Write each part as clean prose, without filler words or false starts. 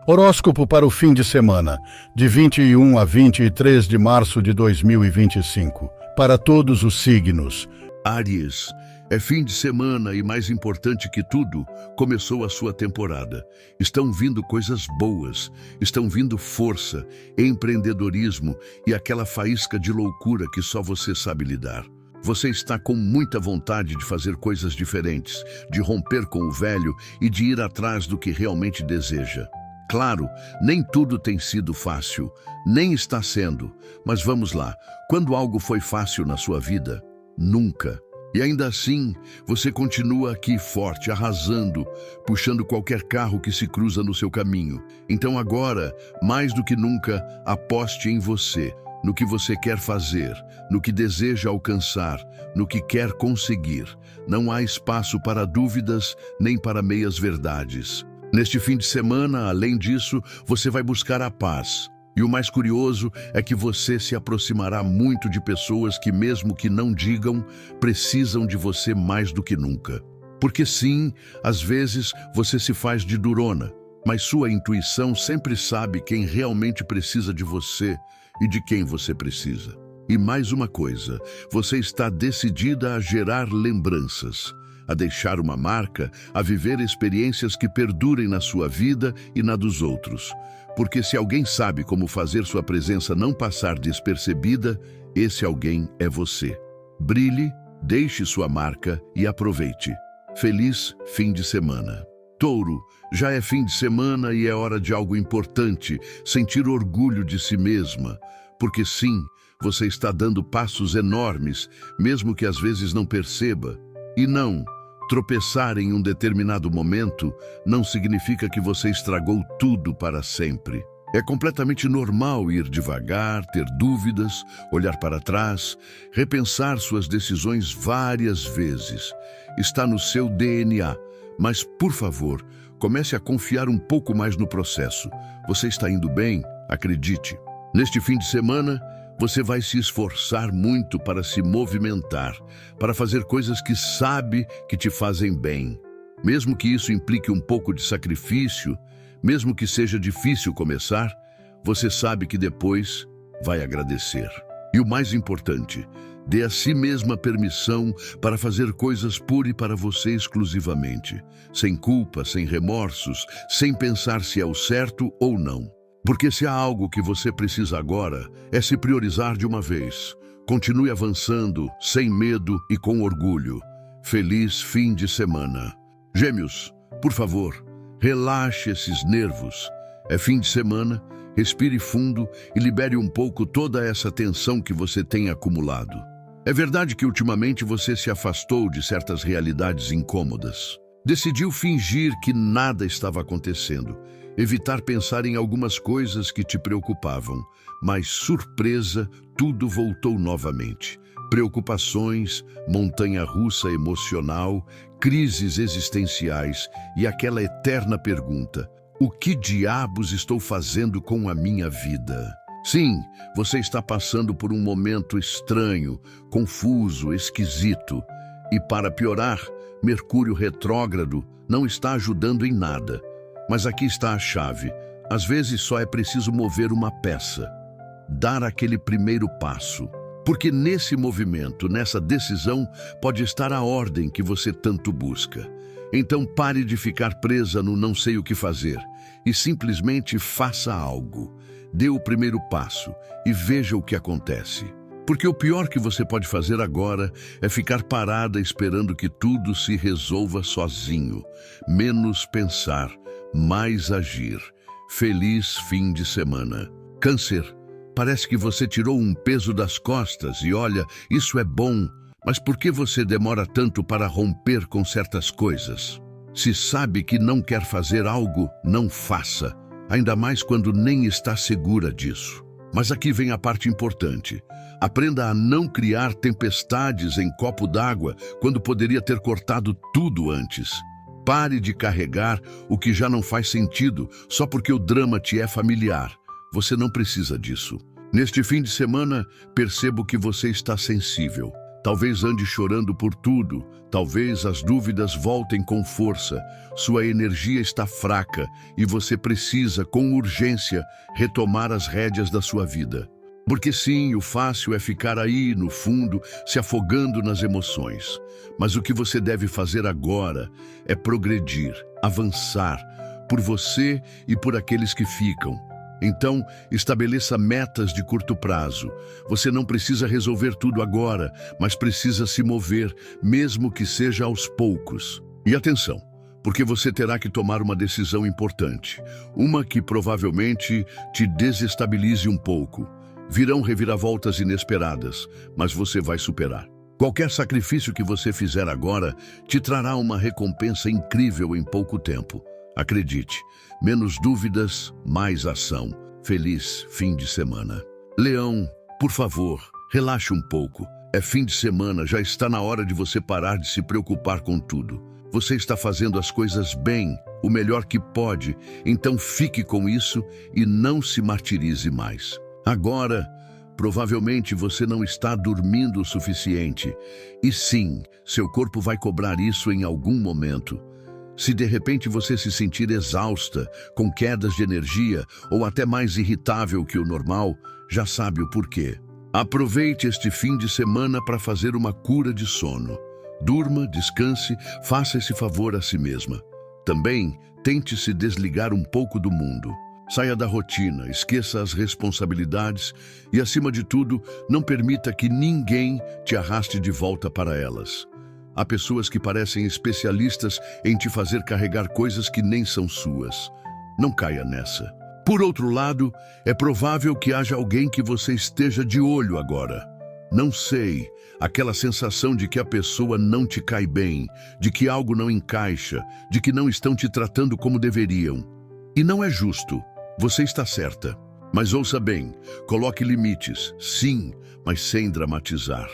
Horóscopo para o fim de semana, de 21 a 23 de março de 2025. Para todos os signos. Áries, é fim de semana e, mais importante que tudo, começou a sua temporada. Estão vindo coisas boas, estão vindo força, empreendedorismo e aquela faísca de loucura que só você sabe lidar. Você está com muita vontade de fazer coisas diferentes, de romper com o velho e de ir atrás do que realmente deseja. Claro, nem tudo tem sido fácil, nem está sendo, mas vamos lá, quando algo foi fácil na sua vida? Nunca. E ainda assim, você continua aqui forte, arrasando, puxando qualquer carro que se cruza no seu caminho. Então agora, mais do que nunca, aposte em você, no que você quer fazer, no que deseja alcançar, no que quer conseguir. Não há espaço para dúvidas, nem para meias-verdades. Neste fim de semana, além disso, você vai buscar a paz. E o mais curioso é que você se aproximará muito de pessoas que, mesmo que não digam, precisam de você mais do que nunca. Porque sim, às vezes você se faz de durona, mas sua intuição sempre sabe quem realmente precisa de você e de quem você precisa. E mais uma coisa, você está decidida a gerar lembranças, a deixar uma marca, a viver experiências que perdurem na sua vida e na dos outros. Porque se alguém sabe como fazer sua presença não passar despercebida, esse alguém é você. Brilhe, deixe sua marca e aproveite. Feliz fim de semana. Touro, já é fim de semana e é hora de algo importante, sentir orgulho de si mesma. Porque sim, você está dando passos enormes, mesmo que às vezes não perceba. E não, tropeçar em um determinado momento não significa que você estragou tudo para sempre. É completamente normal ir devagar, ter dúvidas, olhar para trás, repensar suas decisões várias vezes. Está no seu DNA, mas, por favor, comece a confiar um pouco mais no processo. Você está indo bem? Acredite. Neste fim de semana, você vai se esforçar muito para se movimentar, para fazer coisas que sabe que te fazem bem. Mesmo que isso implique um pouco de sacrifício, mesmo que seja difícil começar, você sabe que depois vai agradecer. E o mais importante, dê a si mesma permissão para fazer coisas por e para você exclusivamente, sem culpa, sem remorsos, sem pensar se é o certo ou não. Porque se há algo que você precisa agora, é se priorizar de uma vez. Continue avançando, sem medo e com orgulho. Feliz fim de semana. Gêmeos, por favor, relaxe esses nervos. É fim de semana, respire fundo e libere um pouco toda essa tensão que você tem acumulado. É verdade que ultimamente você se afastou de certas realidades incômodas. Decidiu fingir que nada estava acontecendo. Evitar pensar em algumas coisas que te preocupavam, mas surpresa, tudo voltou novamente. Preocupações, montanha-russa emocional, crises existenciais e aquela eterna pergunta: o que diabos estou fazendo com a minha vida? Sim, você está passando por um momento estranho, confuso, esquisito. E para piorar, Mercúrio retrógrado não está ajudando em nada. Mas aqui está a chave. Às vezes só é preciso mover uma peça, dar aquele primeiro passo. Porque nesse movimento, nessa decisão, pode estar a ordem que você tanto busca. Então pare de ficar presa no não sei o que fazer e simplesmente faça algo. Dê o primeiro passo e veja o que acontece. Porque o pior que você pode fazer agora é ficar parada esperando que tudo se resolva sozinho. Menos pensar, mais agir. Feliz fim de semana. Câncer, parece que você tirou um peso das costas e olha, isso é bom, mas por que você demora tanto para romper com certas coisas? Se sabe que não quer fazer algo, não faça, ainda mais quando nem está segura disso. Mas aqui vem a parte importante. Aprenda a não criar tempestades em copo d'água quando poderia ter cortado tudo antes. Pare de carregar o que já não faz sentido só porque o drama te é familiar. Você não precisa disso. Neste fim de semana, percebo que você está sensível. Talvez ande chorando por tudo, talvez as dúvidas voltem com força. Sua energia está fraca e você precisa, com urgência, retomar as rédeas da sua vida. Porque sim, o fácil é ficar aí, no fundo, se afogando nas emoções. Mas o que você deve fazer agora é progredir, avançar, por você e por aqueles que ficam. Então, estabeleça metas de curto prazo. Você não precisa resolver tudo agora, mas precisa se mover, mesmo que seja aos poucos. E atenção, porque você terá que tomar uma decisão importante, uma que provavelmente te desestabilize um pouco. Virão reviravoltas inesperadas, mas você vai superar. Qualquer sacrifício que você fizer agora te trará uma recompensa incrível em pouco tempo. Acredite, menos dúvidas, mais ação. Feliz fim de semana. Leão, por favor, relaxe um pouco. É fim de semana, já está na hora de você parar de se preocupar com tudo. Você está fazendo as coisas bem, o melhor que pode, então fique com isso e não se martirize mais. Agora, provavelmente você não está dormindo o suficiente. E sim, seu corpo vai cobrar isso em algum momento. Se de repente você se sentir exausta, com quedas de energia ou até mais irritável que o normal, já sabe o porquê. Aproveite este fim de semana para fazer uma cura de sono. Durma, descanse, faça esse favor a si mesma. Também tente se desligar um pouco do mundo. Saia da rotina, esqueça as responsabilidades e, acima de tudo, não permita que ninguém te arraste de volta para elas. Há pessoas que parecem especialistas em te fazer carregar coisas que nem são suas. Não caia nessa. Por outro lado, é provável que haja alguém que você esteja de olho agora. Não sei, aquela sensação de que a pessoa não te cai bem, de que algo não encaixa, de que não estão te tratando como deveriam. E não é justo. Você está certa. Mas ouça bem, coloque limites, sim, mas sem dramatizar.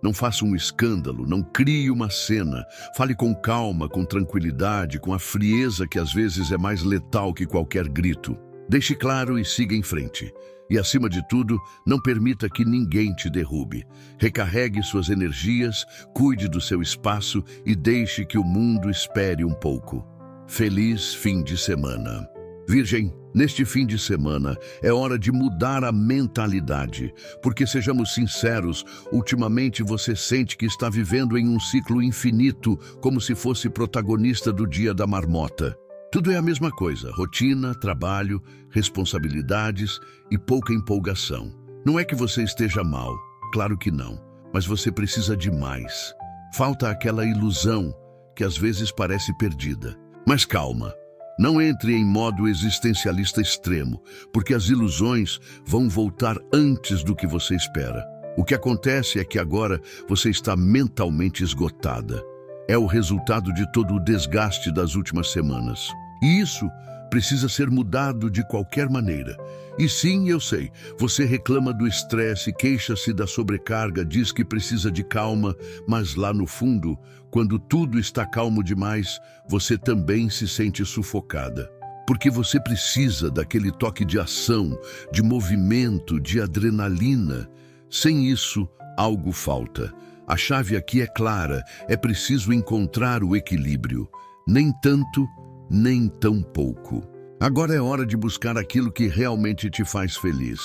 Não faça um escândalo, não crie uma cena. Fale com calma, com tranquilidade, com a frieza que às vezes é mais letal que qualquer grito. Deixe claro e siga em frente. E, acima de tudo, não permita que ninguém te derrube. Recarregue suas energias, cuide do seu espaço e deixe que o mundo espere um pouco. Feliz fim de semana. Virgem, neste fim de semana é hora de mudar a mentalidade, porque sejamos sinceros, ultimamente você sente que está vivendo em um ciclo infinito, como se fosse protagonista do Dia da Marmota. Tudo é a mesma coisa, rotina, trabalho, responsabilidades e pouca empolgação. Não é que você esteja mal, claro que não, mas você precisa de mais. Falta aquela ilusão que às vezes parece perdida. Mas calma. Não entre em modo existencialista extremo, porque as ilusões vão voltar antes do que você espera. O que acontece é que agora você está mentalmente esgotada. É o resultado de todo o desgaste das últimas semanas. E isso precisa ser mudado de qualquer maneira. E sim, eu sei, você reclama do estresse, queixa-se da sobrecarga, diz que precisa de calma, mas lá no fundo, quando tudo está calmo demais, você também se sente sufocada. Porque você precisa daquele toque de ação, de movimento, de adrenalina. Sem isso, algo falta. A chave aqui é clara, é preciso encontrar o equilíbrio. Nem tanto, nem tão pouco. Agora é hora de buscar aquilo que realmente te faz feliz.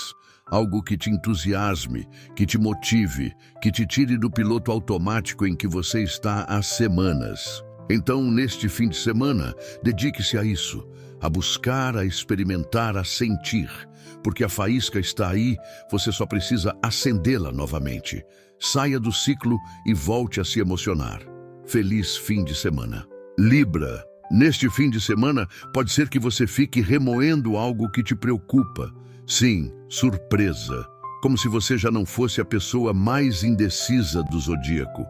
Algo que te entusiasme, que te motive, que te tire do piloto automático em que você está há semanas. Então, neste fim de semana, dedique-se a isso, a buscar, a experimentar, a sentir. Porque a faísca está aí, você só precisa acendê-la novamente. Saia do ciclo e volte a se emocionar. Feliz fim de semana. Libra. Neste fim de semana, pode ser que você fique remoendo algo que te preocupa. Sim, surpresa. Como se você já não fosse a pessoa mais indecisa do zodíaco.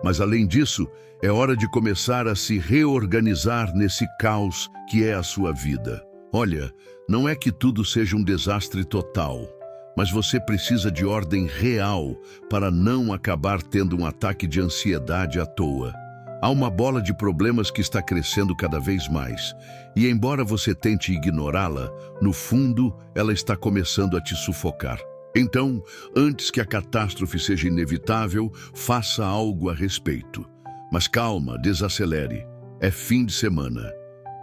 Mas além disso, é hora de começar a se reorganizar nesse caos que é a sua vida. Olha, não é que tudo seja um desastre total, mas você precisa de ordem real para não acabar tendo um ataque de ansiedade à toa. Há uma bola de problemas que está crescendo cada vez mais, e embora você tente ignorá-la, no fundo, ela está começando a te sufocar. Então, antes que a catástrofe seja inevitável, faça algo a respeito. Mas calma, desacelere. É fim de semana.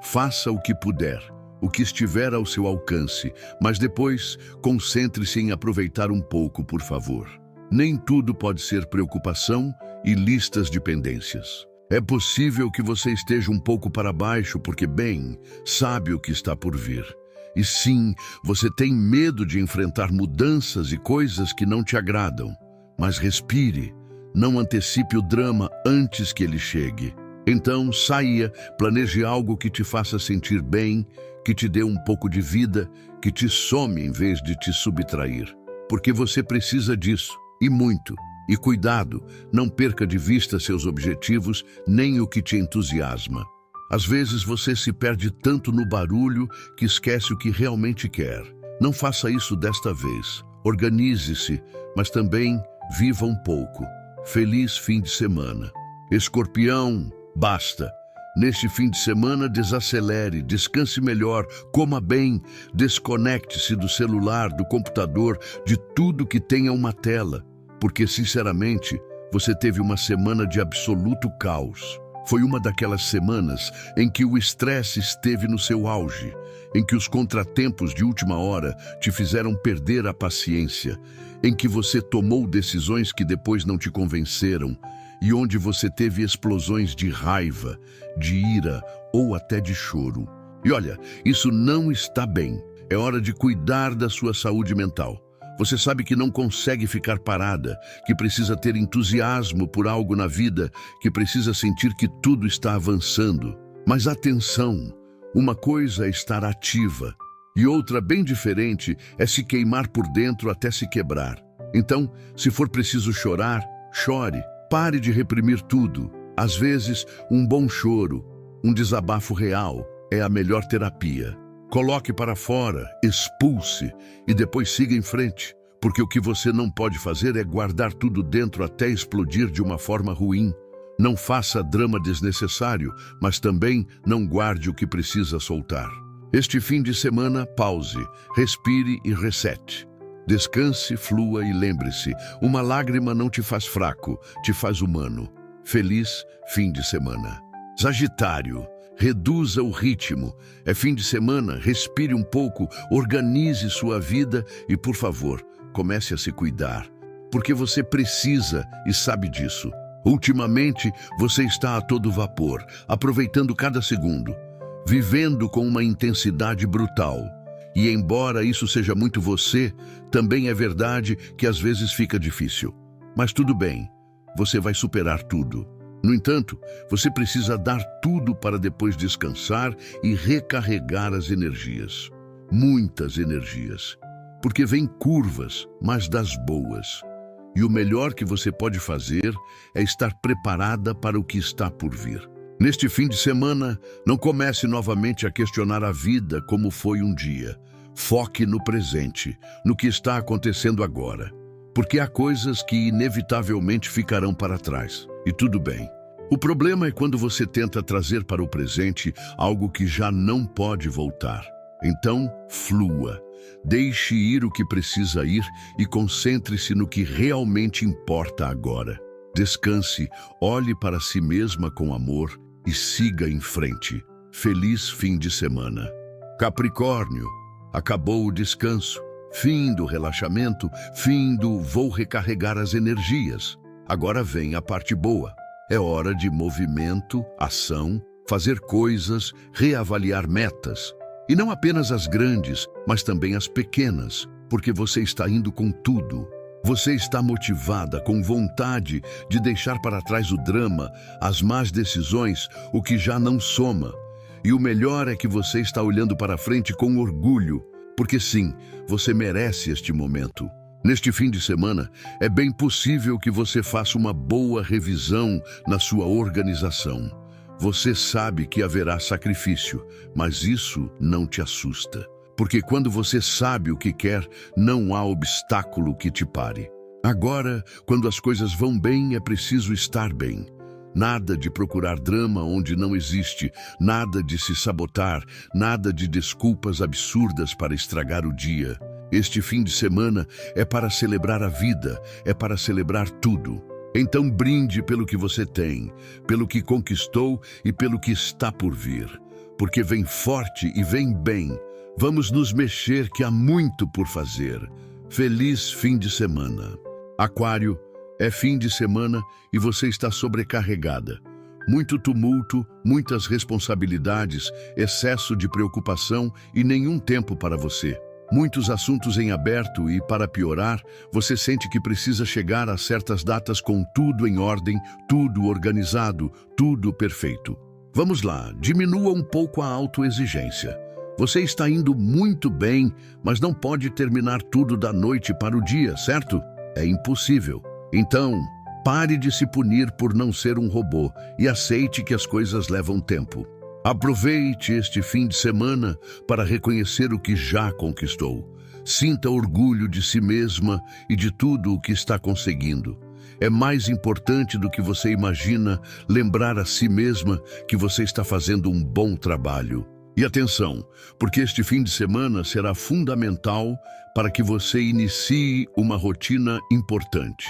Faça o que puder, o que estiver ao seu alcance, mas depois concentre-se em aproveitar um pouco, por favor. Nem tudo pode ser preocupação e listas de pendências. É possível que você esteja um pouco para baixo porque, bem, sabe o que está por vir. E sim, você tem medo de enfrentar mudanças e coisas que não te agradam. Mas respire, não antecipe o drama antes que ele chegue. Então, saia, planeje algo que te faça sentir bem, que te dê um pouco de vida, que te some em vez de te subtrair. Porque você precisa disso, e muito. E cuidado, não perca de vista seus objetivos, nem o que te entusiasma. Às vezes você se perde tanto no barulho que esquece o que realmente quer. Não faça isso desta vez. Organize-se, mas também viva um pouco. Feliz fim de semana. Escorpião, basta. Neste fim de semana, desacelere, descanse melhor, coma bem, desconecte-se do celular, do computador, de tudo que tenha uma tela. Porque, sinceramente, você teve uma semana de absoluto caos. Foi uma daquelas semanas em que o estresse esteve no seu auge, em que os contratempos de última hora te fizeram perder a paciência, em que você tomou decisões que depois não te convenceram e onde você teve explosões de raiva, de ira ou até de choro. E olha, isso não está bem. É hora de cuidar da sua saúde mental. Você sabe que não consegue ficar parada, que precisa ter entusiasmo por algo na vida, que precisa sentir que tudo está avançando. Mas atenção, uma coisa é estar ativa e outra bem diferente é se queimar por dentro até se quebrar. Então, se for preciso chorar, chore. Pare de reprimir tudo. Às vezes, um bom choro, um desabafo real, é a melhor terapia. Coloque para fora, expulse e depois siga em frente, porque o que você não pode fazer é guardar tudo dentro até explodir de uma forma ruim. Não faça drama desnecessário, mas também não guarde o que precisa soltar. Este fim de semana, pause, respire e resete. Descanse, flua e lembre-se, uma lágrima não te faz fraco, te faz humano. Feliz fim de semana. Sagitário. Reduza o ritmo. É fim de semana, respire um pouco, organize sua vida e, por favor, comece a se cuidar. Porque você precisa e sabe disso. Ultimamente, você está a todo vapor, aproveitando cada segundo, vivendo com uma intensidade brutal. E embora isso seja muito você, também é verdade que às vezes fica difícil. Mas tudo bem, você vai superar tudo. No entanto, você precisa dar tudo para depois descansar e recarregar as energias. Muitas energias. Porque vêm curvas, mas das boas. E o melhor que você pode fazer é estar preparada para o que está por vir. Neste fim de semana, não comece novamente a questionar a vida como foi um dia. Foque no presente, no que está acontecendo agora. Porque há coisas que inevitavelmente ficarão para trás. E tudo bem. O problema é quando você tenta trazer para o presente algo que já não pode voltar. Então, flua. Deixe ir o que precisa ir e concentre-se no que realmente importa agora. Descanse, olhe para si mesma com amor e siga em frente. Feliz fim de semana. Capricórnio, acabou o descanso. Fim do relaxamento, fim do vou recarregar as energias. Agora vem a parte boa. É hora de movimento, ação, fazer coisas, reavaliar metas. E não apenas as grandes, mas também as pequenas, porque você está indo com tudo. Você está motivada, com vontade de deixar para trás o drama, as más decisões, o que já não soma. E o melhor é que você está olhando para frente com orgulho, porque sim, você merece este momento. Neste fim de semana, é bem possível que você faça uma boa revisão na sua organização. Você sabe que haverá sacrifício, mas isso não te assusta. Porque quando você sabe o que quer, não há obstáculo que te pare. Agora, quando as coisas vão bem, é preciso estar bem. Nada de procurar drama onde não existe, nada de se sabotar, nada de desculpas absurdas para estragar o dia. Este fim de semana é para celebrar a vida, é para celebrar tudo. Então brinde pelo que você tem, pelo que conquistou e pelo que está por vir. Porque vem forte e vem bem. Vamos nos mexer que há muito por fazer. Feliz fim de semana. Aquário, é fim de semana e você está sobrecarregada. Muito tumulto, muitas responsabilidades, excesso de preocupação e nenhum tempo para você. Muitos assuntos em aberto e, para piorar, você sente que precisa chegar a certas datas com tudo em ordem, tudo organizado, tudo perfeito. Vamos lá, diminua um pouco a autoexigência. Você está indo muito bem, mas não pode terminar tudo da noite para o dia, certo? É impossível. Então, pare de se punir por não ser um robô e aceite que as coisas levam tempo. Aproveite este fim de semana para reconhecer o que já conquistou. Sinta orgulho de si mesma e de tudo o que está conseguindo. É mais importante do que você imagina lembrar a si mesma que você está fazendo um bom trabalho. E atenção, porque este fim de semana será fundamental para que você inicie uma rotina importante.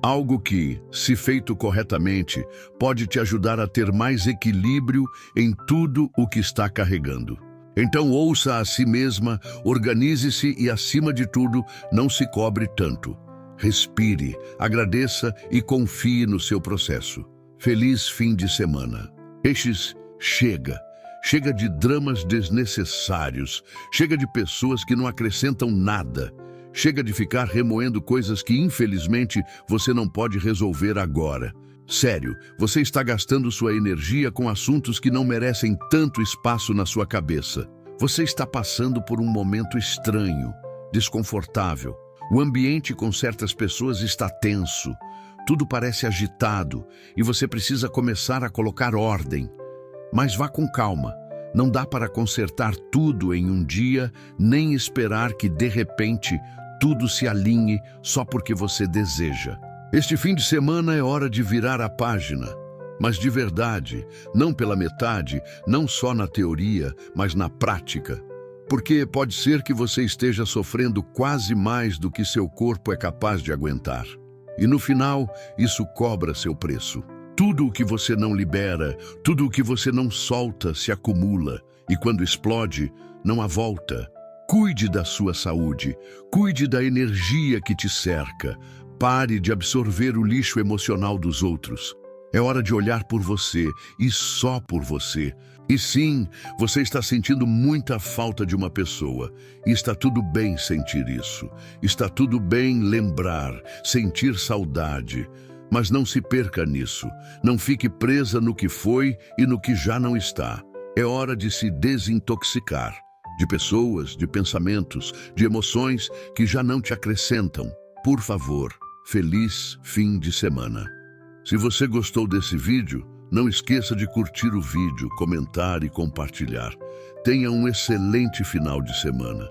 Algo que, se feito corretamente, pode te ajudar a ter mais equilíbrio em tudo o que está carregando. Então ouça a si mesma, organize-se e, acima de tudo, não se cobre tanto. Respire, agradeça e confie no seu processo. Feliz fim de semana. Peixes, chega. Chega de dramas desnecessários. Chega de pessoas que não acrescentam nada. Chega de ficar remoendo coisas que, infelizmente, você não pode resolver agora. Sério, você está gastando sua energia com assuntos que não merecem tanto espaço na sua cabeça. Você está passando por um momento estranho, desconfortável. O ambiente com certas pessoas está tenso. Tudo parece agitado e você precisa começar a colocar ordem. Mas vá com calma. Não dá para consertar tudo em um dia, nem esperar que, de repente, tudo se alinhe só porque você deseja. Este fim de semana é hora de virar a página, mas de verdade, não pela metade, não só na teoria, mas na prática. Porque pode ser que você esteja sofrendo quase mais do que seu corpo é capaz de aguentar. E no final, isso cobra seu preço. Tudo o que você não libera, tudo o que você não solta se acumula, e quando explode, não há volta. Cuide da sua saúde, cuide da energia que te cerca. Pare de absorver o lixo emocional dos outros. É hora de olhar por você e só por você. E sim, você está sentindo muita falta de uma pessoa. E está tudo bem sentir isso. Está tudo bem lembrar, sentir saudade. Mas não se perca nisso. Não fique presa no que foi e no que já não está. É hora de se desintoxicar. De pessoas, de pensamentos, de emoções que já não te acrescentam. Por favor, feliz fim de semana. Se você gostou desse vídeo, não esqueça de curtir o vídeo, comentar e compartilhar. Tenha um excelente final de semana.